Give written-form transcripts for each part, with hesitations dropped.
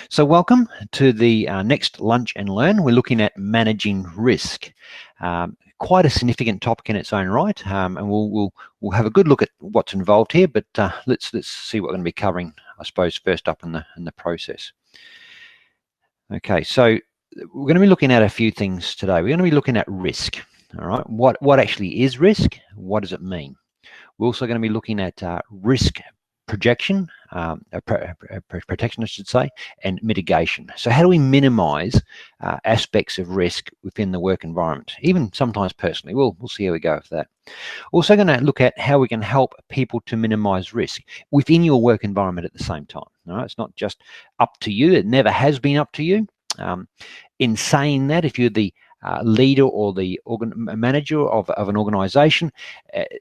So welcome to the next Lunch and Learn. We're looking at managing risk. Quite a significant topic in its own right, and we'll have a good look at what's involved here. But let's see what we're going to be covering, I suppose, first up in the process. Okay, so we're going to be looking at a few things today. We're going to be looking at risk. All right, what actually is risk? What does it mean? We're also going to be looking at risk protection, protection, I should say, and mitigation. So how do we minimize aspects of risk within the work environment, even sometimes personally? We'll see how we go with that. Also going to look at how we can help people to minimize risk within your work environment at the same time. All right? It's not just up to you. It never has been up to you. In saying that, if you're the leader or the manager of an organization,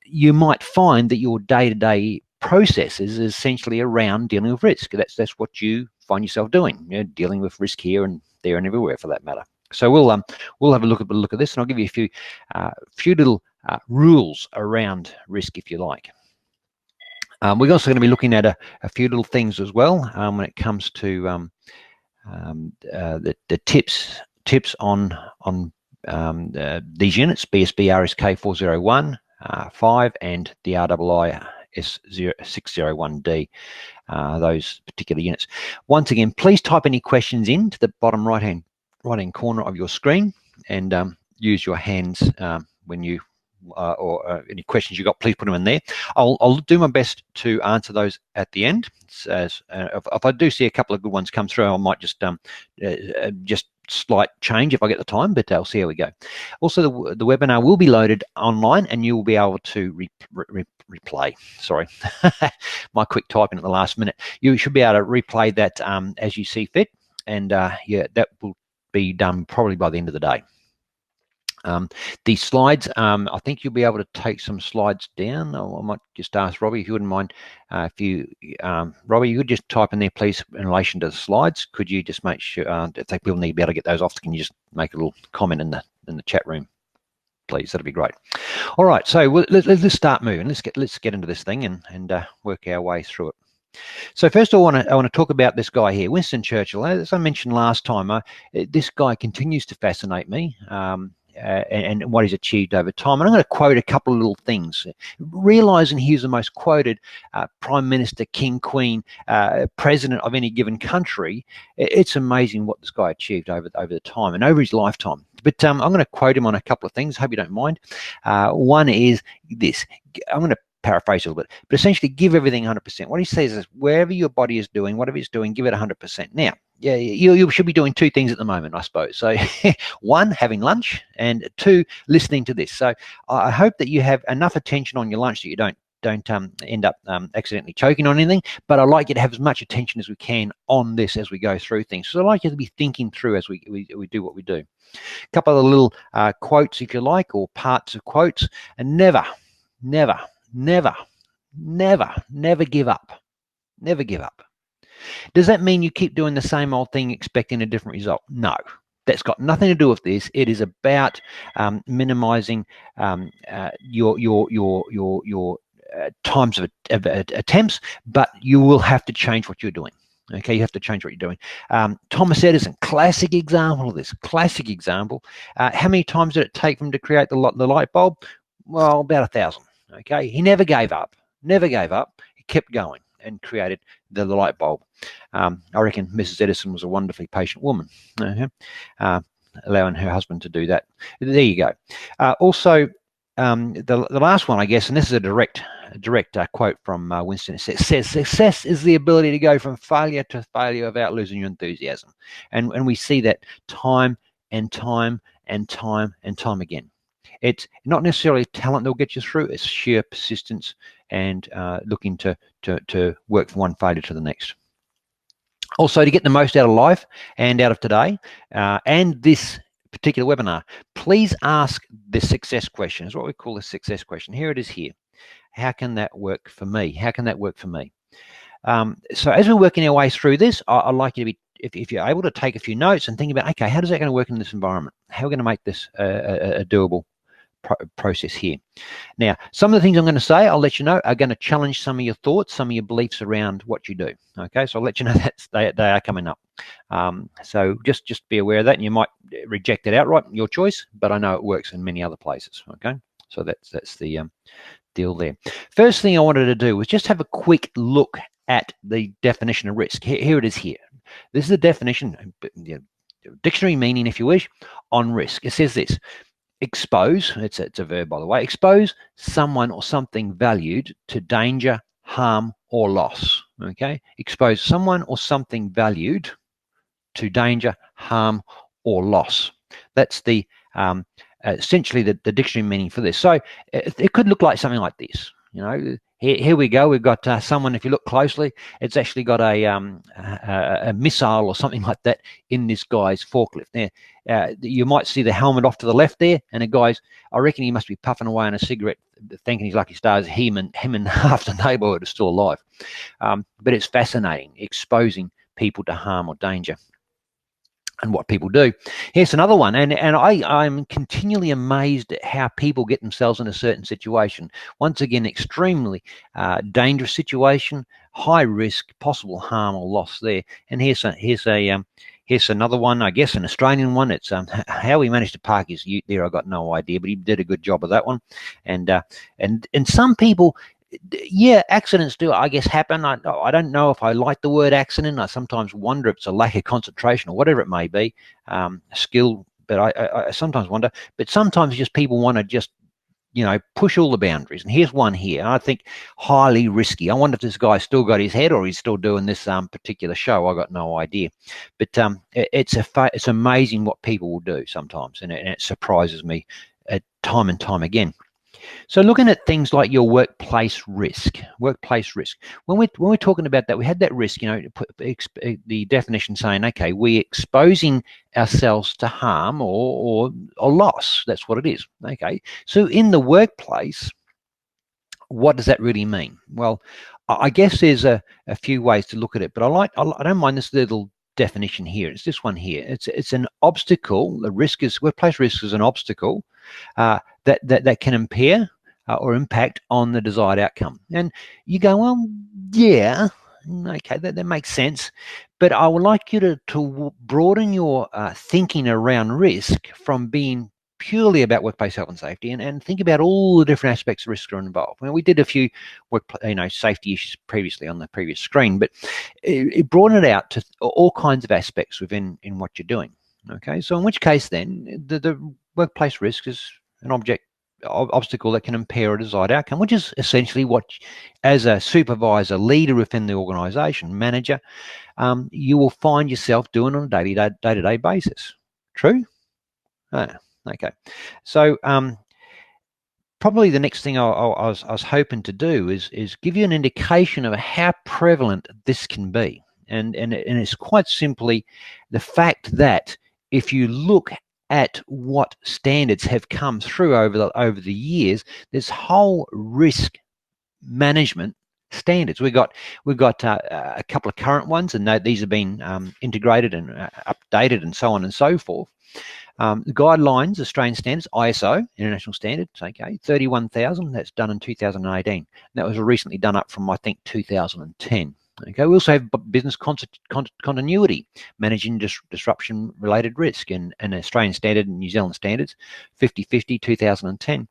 you might find that your day-to-day processes is essentially around dealing with risk. That's what you find yourself doing, dealing with risk here and there and everywhere for that matter. So we'll have a look at this, and I'll give you a few little rules around risk, if you like. We're also going to be looking at a few little things as well when it comes to the tips on these units, BSB RSK 401, 5, and the RII S601D, those particular units. Once again, please type any questions into the bottom right hand corner of your screen, and use your hands when you or any questions you got. Please put them in there. I'll do my best to answer those at the end. If I do see a couple of good ones come through, I might just slight change if I get the time, but I'll see how we go. Also, the webinar will be loaded online, and you will be able to replay. Sorry, my quick typing at the last minute. You should be able to replay that as you see fit, and yeah, that will be done probably by the end of the day. These slides, I think you'll be able to take some slides down. I might just ask Robbie if you wouldn't mind. Robbie, you could just type in there, please, in relation to the slides. Could you just make sure if people need to be able to get those off, can you just make a little comment in the chat room, please? That'd be great. All right, so let's start moving. Let's get into this thing and work our way through it. So first I want to talk about this guy here, Winston Churchill. As I mentioned last time, this guy continues to fascinate me. And what he's achieved over time. And I'm going to quote a couple of little things. Realizing he's the most quoted prime minister, king, queen, president of any given country, it's amazing what this guy achieved over the time and over his lifetime. But I'm going to quote him on a couple of things. Hope you don't mind. One is this. I'm going to paraphrase a little bit, but essentially give everything 100%. What he says is, wherever your body is doing, whatever it's doing, give it 100%. Now, yeah, you should be doing two things at the moment, I suppose. So one, having lunch, and two, listening to this. So I hope that you have enough attention on your lunch that you don't end up accidentally choking on anything, but I'd like you to have as much attention as we can on this as we go through things. So I'd like you to be thinking through as we do what we do. A couple of little quotes, if you like, or parts of quotes. And never give up. Never give up. Does that mean you keep doing the same old thing expecting a different result? No, that's got nothing to do with this. It is about minimizing your times of attempts, but you will have to change what you're doing. Okay, you have to change what you're doing. Thomas Edison, classic example of this. Classic example. How many times did it take for him to create the light bulb? Well, about 1,000. Okay, he never gave up. Never gave up. He kept going and created the light bulb. I reckon Mrs. Edison was a wonderfully patient woman, allowing her husband to do that. There you go. Also, the last one, I guess, and this is a direct quote from Winston. It says, "Success is the ability to go from failure to failure without losing your enthusiasm," and we see that time and time and time and time again. It's not necessarily talent that'll get you through. It's sheer persistence and looking to work from one failure to the next. Also, to get the most out of life and out of today and this particular webinar, please ask the success question. It's what we call the success question. Here it is here. How can that work for me? How can that work for me? So as we're working our way through this, I'd like you to be, if you're able to take a few notes and think about, okay, how does that going to work in this environment? How are we going to make this a doable process here. Now, some of the things I'm going to say, I'll let you know, are going to challenge some of your thoughts, some of your beliefs around what you do. Okay, so I'll let you know that they are coming up. So just be aware of that, and you might reject it outright, your choice, but I know it works in many other places. Okay, so that's the deal there. First thing I wanted to do was just have a quick look at the definition of risk. Here it is here. This is the definition, dictionary meaning, if you wish, on risk. It says this: expose, it's a verb by the way, expose someone or something valued to danger, harm, or loss. Okay, expose someone or something valued to danger, harm, or loss. That's the essentially the dictionary meaning for this. So it could look like something like this. You know, here we go. We've got someone. If you look closely, it's actually got a missile or something like that in this guy's forklift. Now, you might see the helmet off to the left there, and the guy's. I reckon he must be puffing away on a cigarette, thinking he's lucky stars. Him and half the neighbourhood are still alive. But it's fascinating, exposing people to harm or danger. And what people do. Here's another one, and I'm continually amazed at how people get themselves in a certain situation. Once again, extremely dangerous situation, high risk, possible harm or loss there. And here's another one, I guess an Australian one. It's how he managed to park his ute there. I got no idea, but he did a good job of that one. And some people. Yeah, accidents do, I guess, happen. I don't know if I like the word accident. I sometimes wonder if it's a lack of concentration or whatever it may be, skill. But I sometimes wonder. But sometimes just people want to just, push all the boundaries. And here's one here. I think highly risky. I wonder if this guy's still got his head or he's still doing this particular show. I got no idea. But it's amazing what people will do sometimes, and it surprises me time and time again. So looking at things like your workplace risk. When we're talking about that, we had that risk, the definition saying, okay, we're exposing ourselves to harm or loss. That's what it is. Okay. So in the workplace, what does that really mean? Well, I guess there's a few ways to look at it, but I don't mind this little definition here. It's this one here. It's an obstacle. Workplace risk is an obstacle that can impair or impact on the desired outcome. And you go, well, yeah, okay, that makes sense. But I would like you to broaden your thinking around risk from being purely about workplace health and safety, and think about all the different aspects of risk that are involved. Well, we did a few safety issues previously on the previous screen, but it broadened it out to all kinds of aspects within what you're doing. Okay, so in which case then the workplace risk is an obstacle that can impair a desired outcome, which is essentially what, as a supervisor, leader within the organization, manager, you will find yourself doing on a day-to-day basis. True? Okay. So probably the next thing I was hoping to do is give you an indication of how prevalent this can be. And it's quite simply the fact that if you look at what standards have come through over the years, there's whole risk management standards. We've got a couple of current ones, and these have been integrated and updated and so on and so forth. The guidelines, Australian standards, ISO, international standards, okay, 31,000, that's done in 2018. That was recently done up from, I think, 2010. Okay, we also have business continuity, managing disruption-related risk, and Australian standard and New Zealand standards, 50/50, 2010.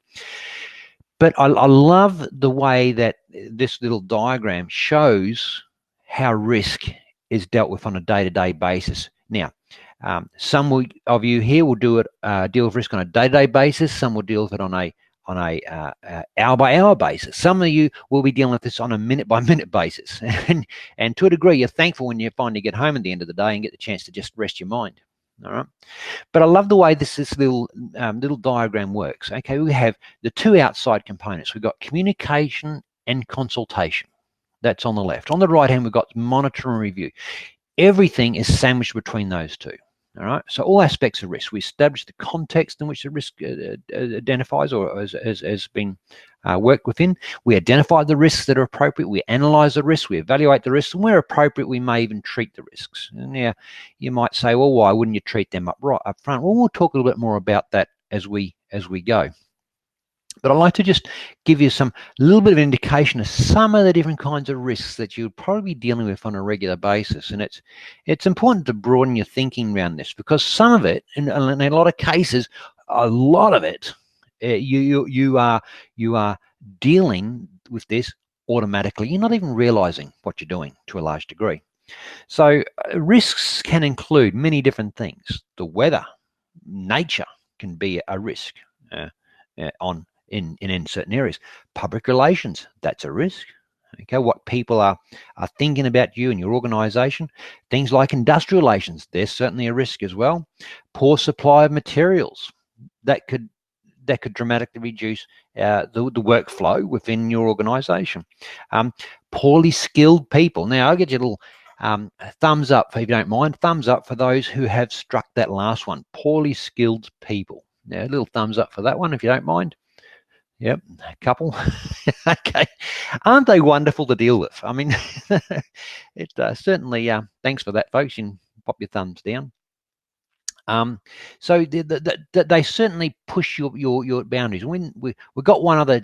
But I love the way that this little diagram shows how risk is dealt with on a day-to-day basis. Now, some of you here will deal with risk on a day-to-day basis. Some will deal with it on a hour-by-hour basis. Some of you will be dealing with this on a minute-by-minute basis. And to a degree, you're thankful when you finally get home at the end of the day and get the chance to just rest your mind. All right. But I love the way this little diagram works. Okay, we have the two outside components. We've got communication and consultation. That's on the left. On the right hand, we've got monitor and review. Everything is sandwiched between those two. All right. So all aspects of risk. We establish the context in which the risk identifies or has been worked within. We identify the risks that are appropriate. We analyze the risks. We evaluate the risks. And where appropriate, we may even treat the risks. And now you might say, well, why wouldn't you treat them up front? Well, we'll talk a little bit more about that as we go. But I'd like to just give you some little bit of indication of some of the different kinds of risks that you'd probably be dealing with on a regular basis. And it's important to broaden your thinking around this, because some of it, in a lot of cases, a lot of it, you are dealing with this automatically. You're not even realizing what you're doing to a large degree. So risks can include many different things. The weather, nature can be a risk in certain areas. Public relations, that's a risk. Okay, what people are thinking about you and your organization. Things like industrial relations, there's certainly a risk as well. Poor supply of materials, that could dramatically reduce the workflow within your organization. Poorly skilled people. Now, I'll get you a little thumbs up, if you don't mind. Thumbs up for those who have struck that last one. Poorly skilled people. Now, a little thumbs up for that one, if you don't mind. Yep, a couple. Okay. Aren't they wonderful to deal with? I mean, it certainly, thanks for that, folks. You can pop your thumbs down. So they certainly push your boundaries. When we've got one other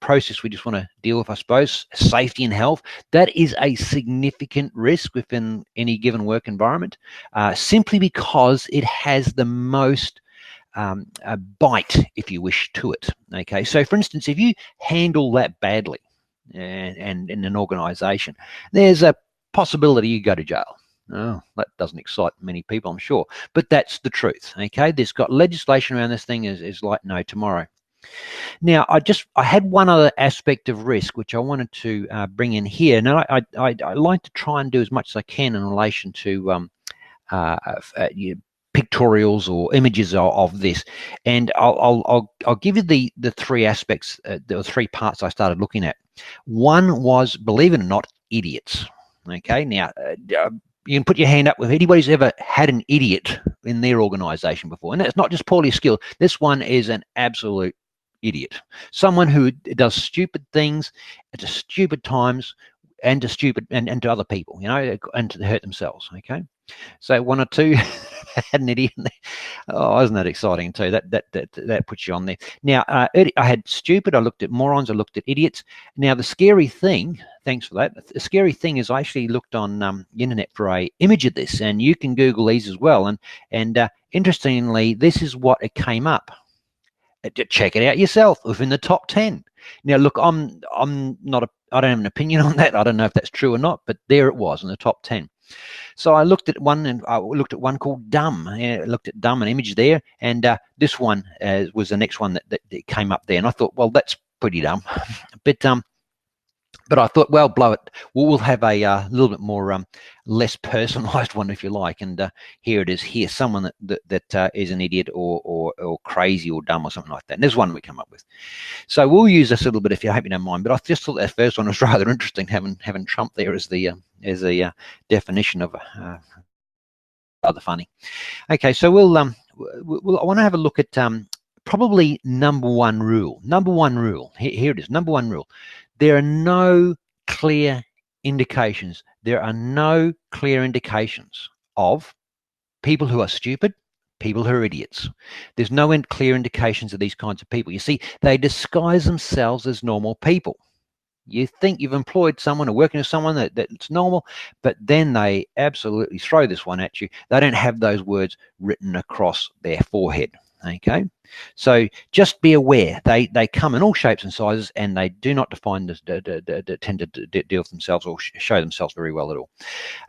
process we just want to deal with, I suppose, safety and health. That is a significant risk within any given work environment, simply because it has the most a bite, if you wish, to it. Okay, so for instance, if you handle that badly and in an organization, there's a possibility you go to jail. Oh, that doesn't excite many people, I'm sure, but that's the truth. Okay, there's got legislation around this thing is like no tomorrow. Now, I had one other aspect of risk which I wanted to bring in here. Now, I like to try and do as much as I can in relation to pictorials or images of this, and I'll give you the three aspects, the three parts I started looking at. One was, believe it or not, idiots. Okay, now you can put your hand up if anybody's ever had an idiot in their organization before, and that's not just poorly skilled. This one is an absolute idiot, someone who does stupid things at stupid times and to stupid and to other people, and to hurt themselves. Okay. So one or two had an idiot. Oh, isn't that exciting too? That puts you on there. Now, I had stupid. I looked at morons. I looked at idiots. Now, the scary thing. Thanks for that. The scary thing is I actually looked on the internet for a image of this, and you can Google these as well. And interestingly, this is what it came up. Check it out yourself. Within the top 10. Now, look, I'm not. I don't have an opinion on that. I don't know if that's true or not, but there it was in the top 10. So I looked at one, and I looked at one called Dumb. I looked at Dumb, an image there, and this one was the next one that came up there. And I thought, well, that's pretty dumb, but I thought, well, blow it. We'll have a little bit more less personalised one, if you like. And here it is. Here, someone that is an idiot or crazy or dumb or something like that. And there's one we come up with. So we'll use this a little bit, if you hope you don't mind. But I just thought that first one was rather interesting, having Trump there as the definition of rather funny. Okay, so I want to have a look at probably number one rule. Number one rule. Here it is. Number one rule. There are no clear indications. There are no clear indications of people who are stupid, people who are idiots. There's no clear indications of these kinds of people. You see, they disguise themselves as normal people. You think you've employed someone or working with someone that's normal, but then they absolutely throw this one at you. They don't have those words written across their forehead. Okay, so just be aware. They come in all shapes and sizes, and they do not tend to deal with themselves or show themselves very well at all.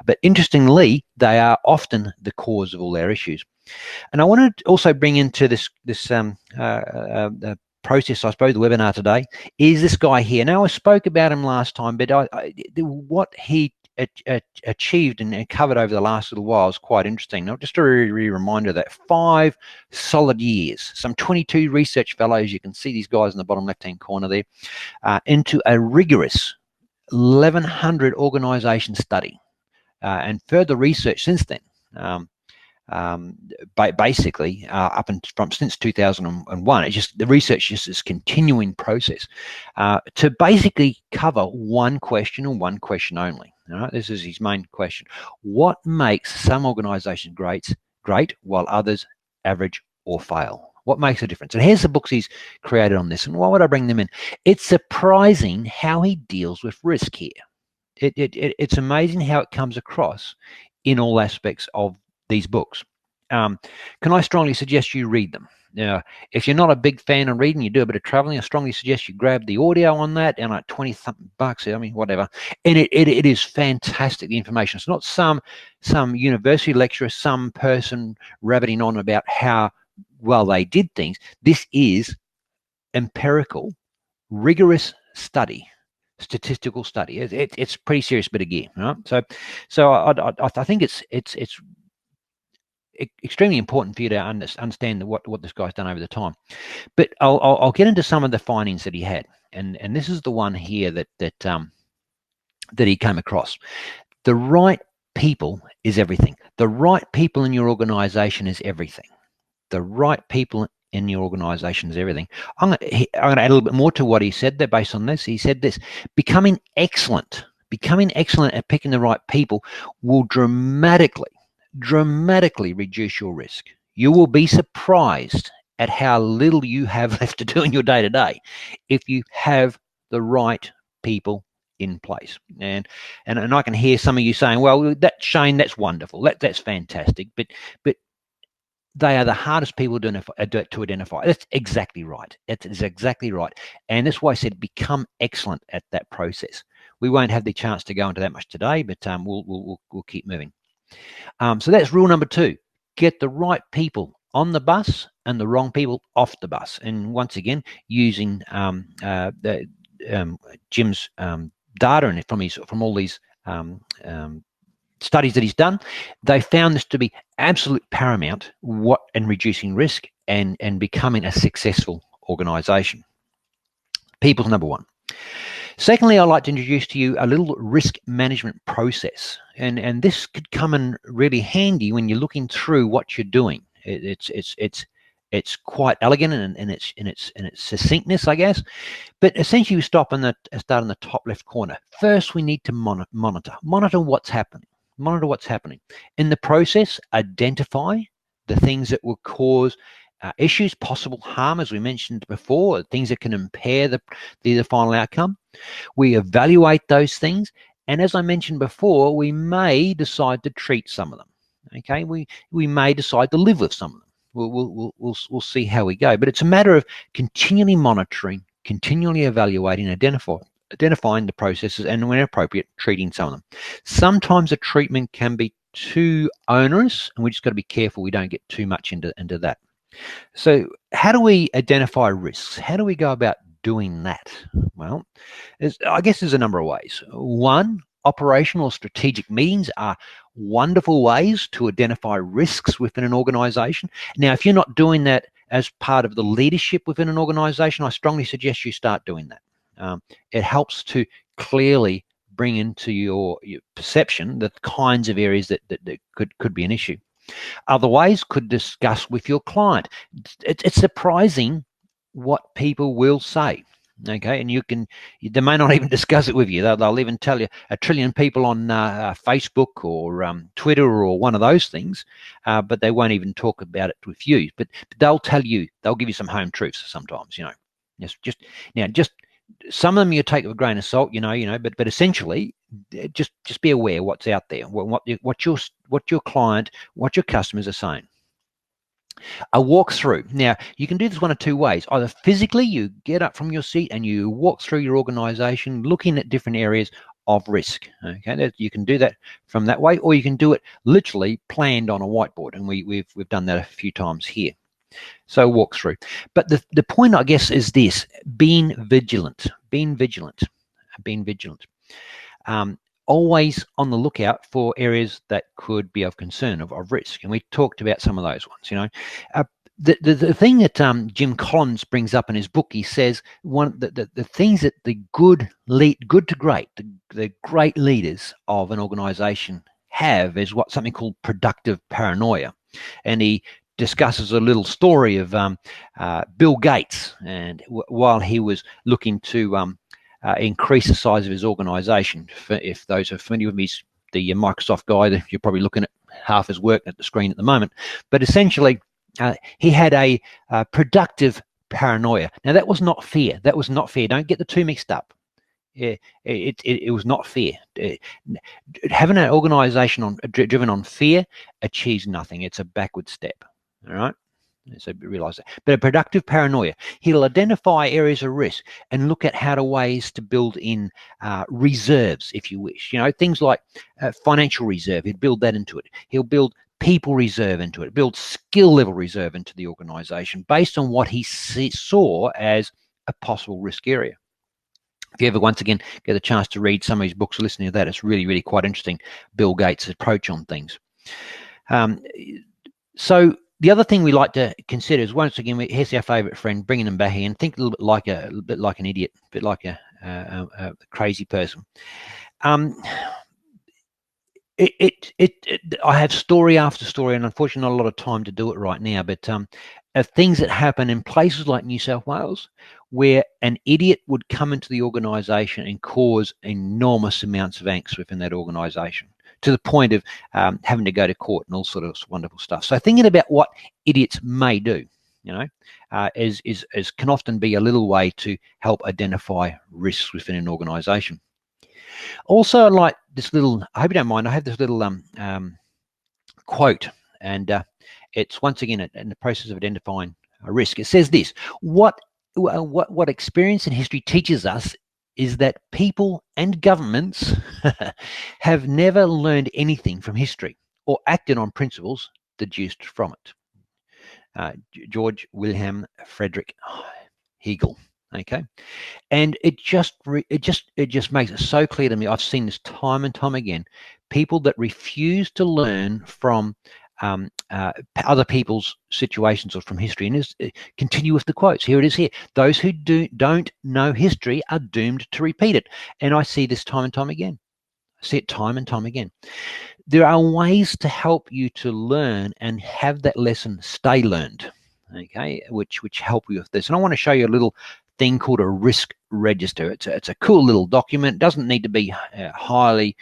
But interestingly, they are often the cause of all their issues. And I want to also bring into this process, I suppose, the webinar today, is this guy here. Now, I spoke about him last time, but what he achieved and covered over the last little while is quite interesting. Now, just a reminder that 5 solid years, some 22 research fellows, you can see these guys in the bottom left-hand corner there, into a rigorous 1,100 organisation study, and further research since then. Basically up and from since 2001, it's just the research is this continuing process to basically cover one question and one question only. All right, this is his main question: what makes some organizations great while others average or fail? What makes a difference? And here's the books he's created on this. And why would I bring them in? It's surprising how he deals with risk here. It's amazing how it comes across in all aspects of these books. Can I strongly suggest you read them? Now, if you're not a big fan of reading, you do a bit of traveling, I strongly suggest you grab the audio on that, and like 20-something bucks, I mean, whatever. And it is fantastic, the information. It's not some university lecturer, some person rabbiting on about how well they did things. This is empirical, rigorous study, statistical study. It's a pretty serious bit of gear, right? So I think it's extremely important for you to understand what this guy's done over the time. But I'll get into some of the findings that he had, and this is the one here that he came across. The right people is everything. The right people in your organization is everything. The right people in your organization is everything. I'm going to add a little bit more to what he said there based on this. He said this: becoming excellent at picking the right people will dramatically reduce your risk. You will be surprised at how little you have left to do in your day-to-day if you have the right people in place. And I can hear some of you saying, well, that Shane, that's wonderful, that's fantastic, but they are the hardest people to identify. That's exactly right. That is exactly right. And that's why I said become excellent at that process. We won't have the chance to go into that much today, but we'll keep moving. So that's rule number 2. Get the right people on the bus and the wrong people off the bus. And once again, using Jim's data and from all these studies that he's done, they found this to be absolute paramount in reducing risk and becoming a successful organization. People's number 1. Secondly, I'd like to introduce to you a little risk management process, and this could come in really handy when you're looking through what you're doing. It's quite elegant in its succinctness, I guess. But essentially, we start in the top left corner. First, we need to monitor what's happening. Monitor what's happening in the process. Identify the things that will cause issues, possible harm, as we mentioned before, things that can impair the final outcome. We evaluate those things, and as I mentioned before, we may decide to treat some of them. Okay, we may decide to live with some of them. We'll see how we go, but it's a matter of continually monitoring, continually evaluating, identifying the processes, and when appropriate, treating some of them. Sometimes a treatment can be too onerous, and we just got to be careful we don't get too much into that. So how do we identify risks? How do we go about doing that? Well, I guess there's a number of ways. One, operational or strategic meetings are wonderful ways to identify risks within an organization. Now, if you're not doing that as part of the leadership within an organization, I strongly suggest you start doing that. It helps to clearly bring into your perception the kinds of areas that could be an issue. Other ways could discuss with your client. It's surprising what people will say. Okay, and they may not even discuss it with you. They'll even tell you a trillion people on Facebook or Twitter or one of those things, but they won't even talk about it with you. But they'll tell you, they'll give you some home truths sometimes. Just some of them you take with a grain of salt. But essentially, just be aware what's out there, what your client, what your customers are saying. A walkthrough. Now, you can do this one of two ways. Either physically, you get up from your seat and you walk through your organization looking at different areas of risk. Okay, you can do that from that way, or you can do it literally planned on a whiteboard, and we've done that a few times here. So walk through. But the point, I guess, is this: being vigilant. Always on the lookout for areas that could be of concern, of risk. And we talked about some of those ones. The thing that Jim Collins brings up in his book, he says the things that the good to great, the great leaders of an organization have is something called productive paranoia. And he discusses a little story of Bill Gates, and while he was looking to increase the size of his organization. If those are familiar with me, the Microsoft guy, you're probably looking at half his work at the screen at the moment. But essentially, he had a productive paranoia. Now, that was not fear. That was not fear. Don't get the two mixed up. Yeah, it was not fear. Having an organization driven on fear achieves nothing. It's a backward step. All right. So realize that. But a productive paranoia, he'll identify areas of risk and look at how to ways to build in reserves, if you wish. You know, things like financial reserve. He'd build that into it. He'll build people reserve into it. Build skill level reserve into the organization based on what he saw as a possible risk area. If you ever once again get a chance to read some of his books or listening to that, it's really, really quite interesting. Bill Gates' approach on things. So the other thing we like to consider is, once again, here's our favourite friend, bringing them back here, and think a little bit like an idiot, a bit like a crazy person. I have story after story, and unfortunately not a lot of time to do it right now, but of things that happen in places like New South Wales, where an idiot would come into the organisation and cause enormous amounts of angst within that organisation, to the point of having to go to court and all sort of wonderful stuff. So thinking about what idiots may do, you know, can often be a little way to help identify risks within an organisation. Also, I like this little, I hope you don't mind, I have this little quote, and it's once again in the process of identifying a risk. It says this: what experience and history teaches us is that people and governments have never learned anything from history or acted on principles deduced from it. George Wilhelm Friedrich Hegel. Okay, and it just makes it so clear to me. I've seen this time and time again. People that refuse to learn from other people's situations or from history, and continue with the quotes. Here it is here. Those who don't know history are doomed to repeat it. And I see this time and time again. I see it time and time again. There are ways to help you to learn and have that lesson stay learned, okay, which help you with this. And I want to show you a little thing called a risk register. It's a cool little document. It doesn't need to be highly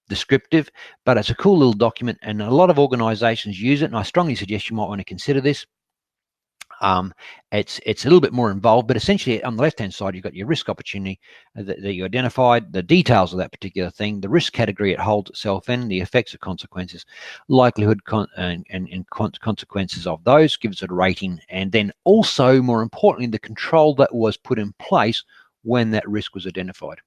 descriptive, but it's a cool little document, and a lot of organizations use it, and I strongly suggest you might want to consider this. It's a little bit more involved, but essentially on the left hand side you've got your risk opportunity that you identified, the details of that particular thing, the risk category it holds itself in, the effects of consequences, likelihood and consequences of those, gives it a rating, and then also, more importantly, the control that was put in place when that risk was identified.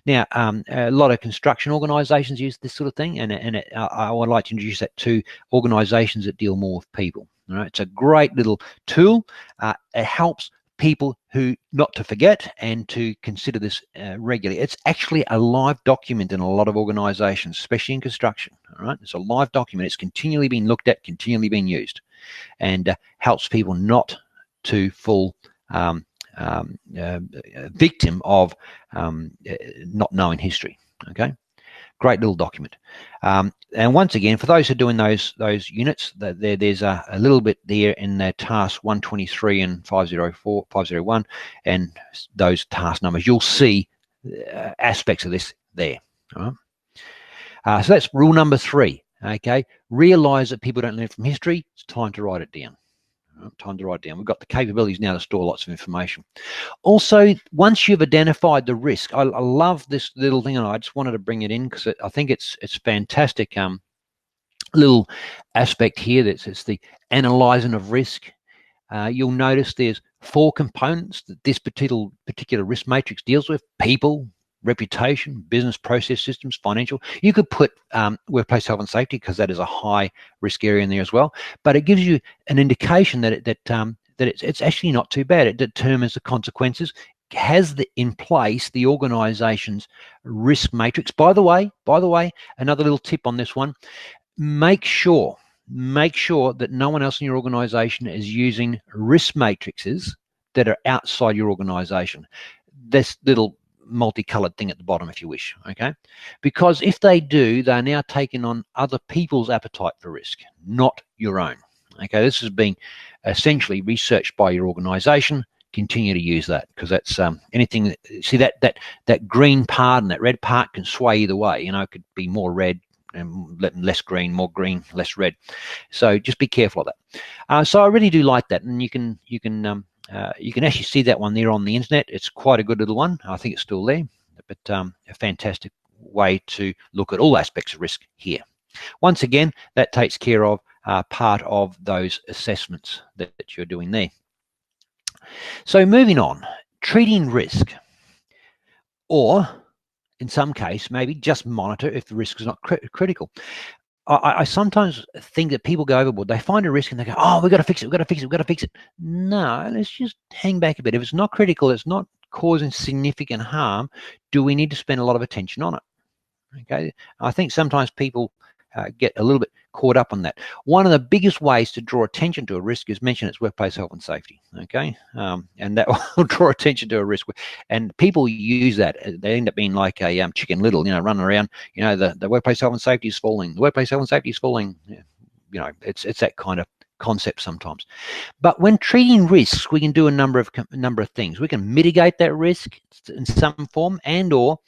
Now, a lot of construction organisations use this sort of thing, and I would like to introduce that to organisations that deal more with people. All right, it's a great little tool. It helps people who not to forget and to consider this regularly. It's actually a live document in a lot of organisations, especially in construction. All right, it's a live document. It's continually being looked at, continually being used, and helps people not to fall victim of not knowing history. Okay, great little document. And once again, for those who are doing those units, there's a little bit there in the task 123 and 504, 501, and those task numbers. You'll see aspects of this there. All right? So that's rule number 3. Okay, realize that people don't learn from history. It's time to write it down. Time to write down. We've got the capabilities now to store lots of information. Also, once you've identified the risk, I love this little thing, and I just wanted to bring it in because I think it's fantastic. Little aspect here that's the analyzing of risk. You'll notice there's 4 components that this particular risk matrix deals with: people, reputation, business process systems, financial. You could put workplace health and safety because that is a high risk area in there as well. But it gives you an indication that it's actually not too bad. It determines the consequences, has in place the organization's risk matrix. By the way, another little tip on this one: make sure that no one else in your organization is using risk matrices that are outside your organization. This little multicolored thing at the bottom, if you wish, okay? Because if they do, they're now taking on other people's appetite for risk, not your own. Okay, this is being essentially researched by your organization. Continue to use that, because that's anything. See that green part and that red part can sway either way. You know, it could be more red, and less green, more green, less red. So just be careful of that. So I really do like that, and you can actually see that one there on the internet. It's quite a good little one. I think it's still there, but a fantastic way to look at all aspects of risk here. Once again, that takes care of part of those assessments that you're doing there. So moving on, treating risk, or in some case, maybe just monitor if the risk is not critical. I sometimes think that people go overboard. They find a risk and they go, oh, we've got to fix it, we've got to fix it, we've got to fix it. No, let's just hang back a bit. If it's not critical, it's not causing significant harm, do we need to spend a lot of attention on it? Okay, I think sometimes people get a little bit caught up on that. One of the biggest ways to draw attention to a risk is mention it's workplace health and safety. Okay, and that will draw attention to a risk. And people use that; they end up being like a Chicken Little, running around. The workplace health and safety is falling. The workplace health and safety is falling. It's that kind of concept sometimes. But when treating risks, we can do a number of things. We can mitigate that risk in some form and/or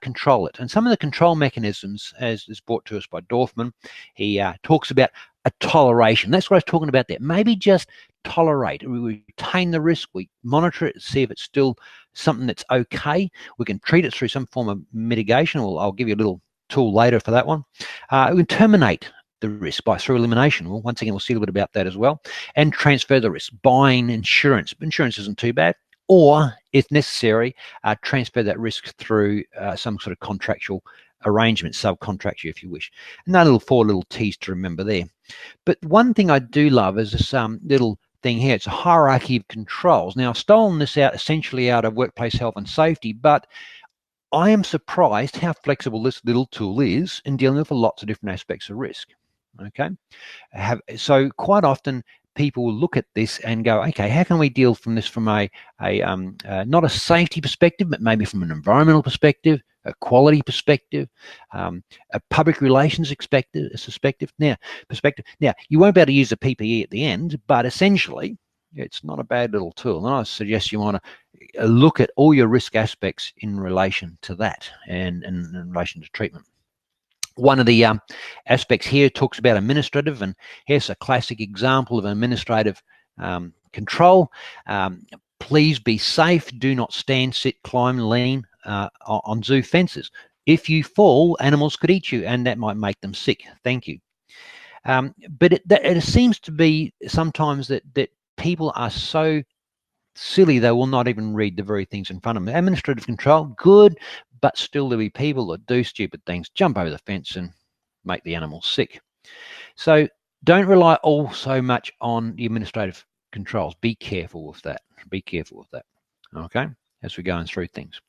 control it. And some of the control mechanisms, as is brought to us by Dorfman, he talks about a toleration. That's what I was talking about there. Maybe just tolerate. We retain the risk. We monitor it, see if it's still something that's okay. We can treat it through some form of mitigation. I'll give you a little tool later for that one. We can terminate the risk through elimination. Well, once again, we'll see a little bit about that as well. And transfer the risk, buying insurance. Insurance isn't too bad. Or, if necessary, transfer that risk through some sort of contractual arrangement, subcontract you if you wish. And that four little T's to remember there. But one thing I do love is this little thing here. It's a hierarchy of controls. Now, I've stolen this essentially out of workplace health and safety, but I am surprised how flexible this little tool is in dealing with lots of different aspects of risk. Okay, so quite often people will look at this and go, okay, how can we deal from this from a not a safety perspective, but maybe from an environmental perspective, a quality perspective, a public relations perspective. Now, you won't be able to use the PPE at the end, but essentially, it's not a bad little tool. And I suggest you want to look at all your risk aspects in relation to that and in relation to treatment. One of the aspects here talks about administrative, and here's a classic example of administrative control. Please be safe. Do not stand, sit, climb, lean on zoo fences. If you fall, animals could eat you, and that might make them sick. Thank you. But it seems to be sometimes that people are so silly they will not even read the very things in front of them. Administrative control, good, but still there'll be people that do stupid things, jump over the fence and make the animals sick. So don't rely all so much on the administrative controls. Be careful with that. Be careful with that. Okay, as we're going through things.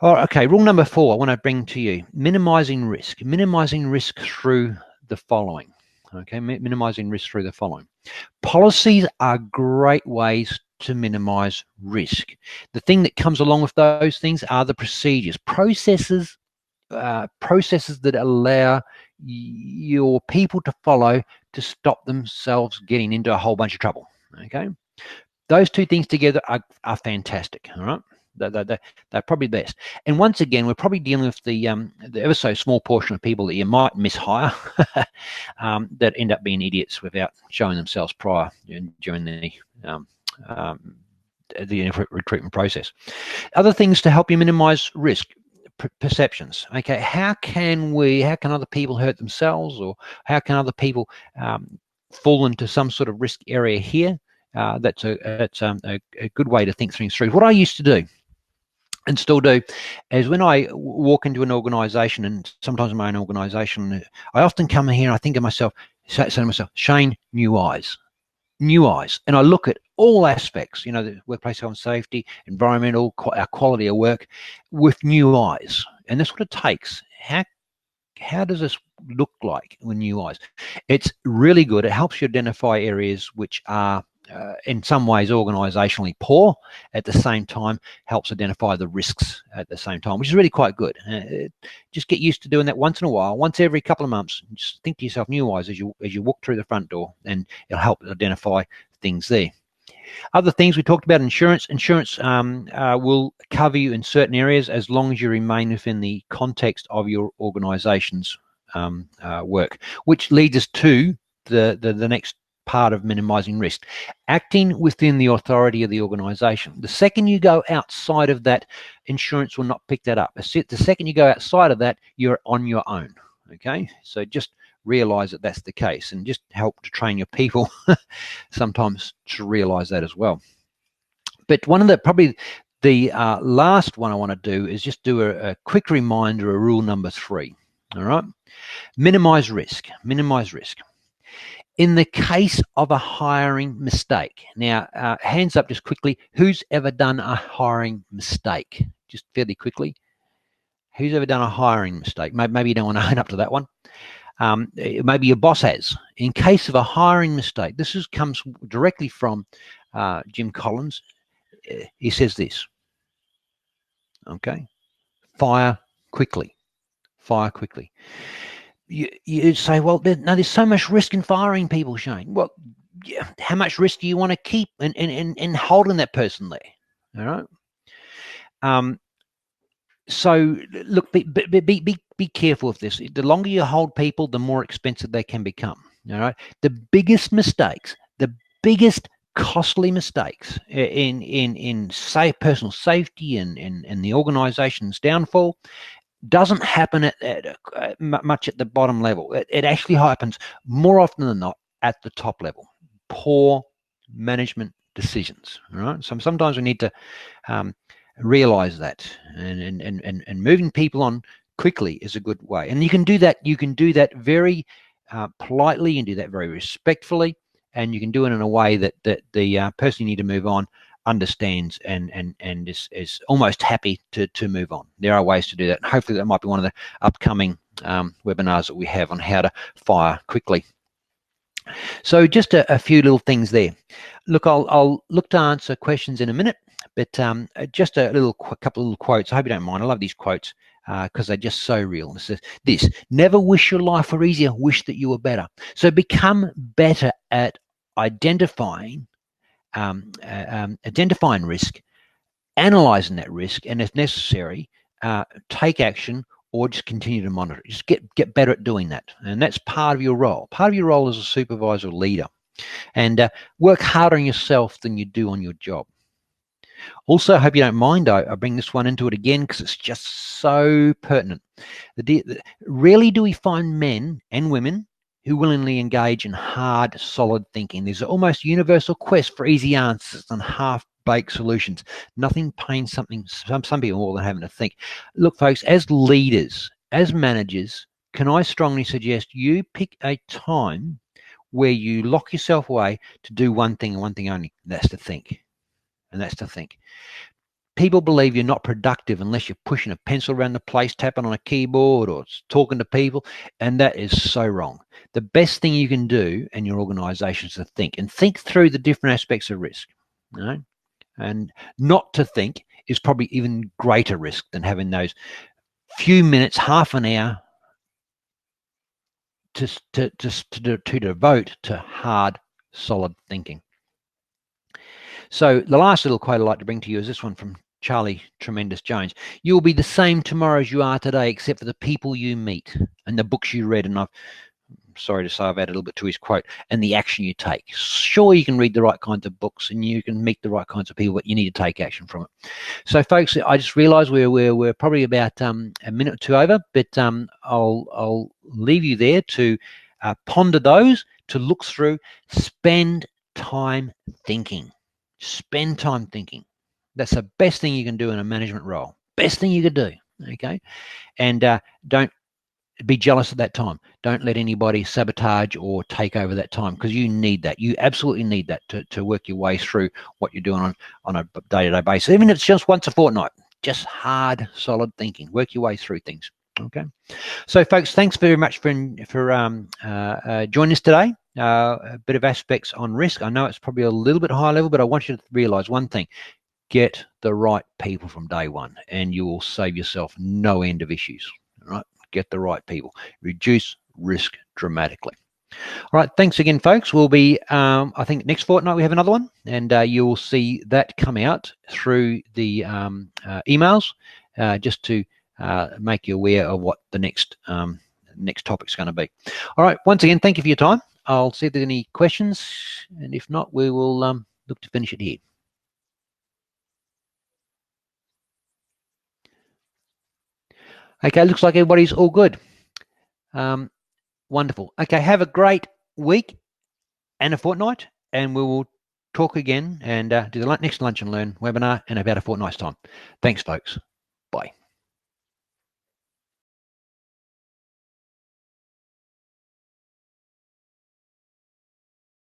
All right, okay, rule number 4 I want to bring to you. Minimizing risk. Minimizing risk through the following. Okay, minimizing risk through the following. Policies are great ways to minimize risk. The thing that comes along with those things are the procedures, processes that allow your people to follow to stop themselves getting into a whole bunch of trouble. Okay, those two things together are fantastic. All right. They're probably best. And once again, we're probably dealing with the ever so small portion of people that you might mishire that end up being idiots without showing themselves prior during the recruitment process. Other things to help you minimize risk. Perceptions. Okay, how can other people hurt themselves, or how can other people fall into some sort of risk area here? That's a good way to think things through. What I used to do and still do is when I walk into an organization, and sometimes in my own organization, I often come in here and I think of myself, say to myself, Shane, new eyes. And I look at all aspects, the workplace health and safety, environmental, our quality of work with new eyes. And that's what it takes. How does this look like with new eyes? It's really good. It helps you identify areas which are in some ways organizationally poor, at the same time helps identify the risks at the same time, which is really quite good. Just get used to doing that once in a while, once every couple of months. Just think to yourself new eyes as you walk through the front door, and it'll help identify things there. Other things we talked about: insurance. Insurance will cover you in certain areas as long as you remain within the context of your organization's work, which leads us to the next part of minimizing risk: acting within the authority of the organization. The second you go outside of that, insurance will not pick that up. The second you go outside of that, you're on your own. Okay, so just realize that that's the case, and just help to train your people sometimes to realize that as well. But one of the probably the last one I want to do is just do a quick reminder of rule number 3. All right, minimize risk. Minimize risk. In the case of a hiring mistake. Now, hands up just quickly. Who's ever done a hiring mistake? Just fairly quickly. Who's ever done a hiring mistake? Maybe you don't want to own up to that one. Maybe your boss has. In case of a hiring mistake, this comes directly from Jim Collins. He says this. Okay, fire quickly. Fire quickly. You say, well, there's so much risk in firing people, Shane. Well, yeah, how much risk do you want to keep in holding that person there? All right. So look, be careful of this. The longer you hold people, the more expensive they can become. All right. The biggest mistakes, the biggest costly mistakes in personal safety and the organization's downfall doesn't happen much at the bottom level. It actually happens more often than not at the top level. Poor management decisions. All right. So sometimes we need to realize that, and moving people on quickly is a good way. And you can do that. You can do that very politely. You can do that very respectfully, and you can do it in a way that the person you need to move on understands and is almost happy to move on. There are ways to do that. Hopefully that might be one of the upcoming webinars that we have on how to fire quickly. So just a few little things there. Look, I'll look to answer questions in a minute, but just a couple of little quotes. I hope you don't mind. I love these quotes because they're just so real. It says this: never wish your life were easier, wish that you were better. So become better at identifying risk, analyzing that risk, and if necessary, take action or just continue to monitor it. Just get better at doing that. And that's part of your role. Part of your role as a supervisor or leader. And work harder on yourself than you do on your job. Also, I hope you don't mind, I bring this one into it again because it's just so pertinent. Rarely do we find men and women who willingly engage in hard, solid thinking. There's an almost universal quest for easy answers and half-baked solutions. Nothing pains some people more than having to think. Look, folks, as leaders, as managers, can I strongly suggest you pick a time where you lock yourself away to do one thing and one thing only. That's to think. And that's to think. People believe you're not productive unless you're pushing a pencil around the place, tapping on a keyboard, or talking to people, and that is so wrong. The best thing you can do in your organization is to think, and think through the different aspects of risk. Right? And not to think is probably even greater risk than having those few minutes, half an hour to devote to hard, solid thinking. So the last little quote I'd like to bring to you is this one from Charlie Tremendous Jones. You'll be the same tomorrow as you are today, except for the people you meet and the books you read. And I'm sorry to say I've added a little bit to his quote, and the action you take. Sure, you can read the right kinds of books and you can meet the right kinds of people, but you need to take action from it. So, folks, I just realised we're probably about a minute or two over, but I'll leave you there to ponder those, to look through, spend time thinking. Spend time thinking. That's the best thing you can do in a management role. Best thing you could do. Okay. And don't be jealous of that time. Don't let anybody sabotage or take over that time, because you need that. You absolutely need that to work your way through what you're doing on a day-to-day basis. Even if it's just once a fortnight, just hard, solid thinking. Work your way through things. Okay. So, folks, thanks very much for joining us today. A bit of aspects on risk. I know it's probably a little bit high level, but I want you to realize one thing: get the right people from day one, and you will save yourself no end of issues. All right, get the right people, reduce risk dramatically. All right, thanks again, folks. We'll be, I think, next fortnight we have another one, and you will see that come out through the emails, just to make you aware of what the next next topic's going to be. All right. Once again, thank you for your time. I'll see if there's any questions, and if not, we will look to finish it here. Okay, looks like everybody's all good. Wonderful. Okay, have a great week and a fortnight, and we will talk again and do the next Lunch and Learn webinar in about a fortnight's time. Thanks, folks. Bye.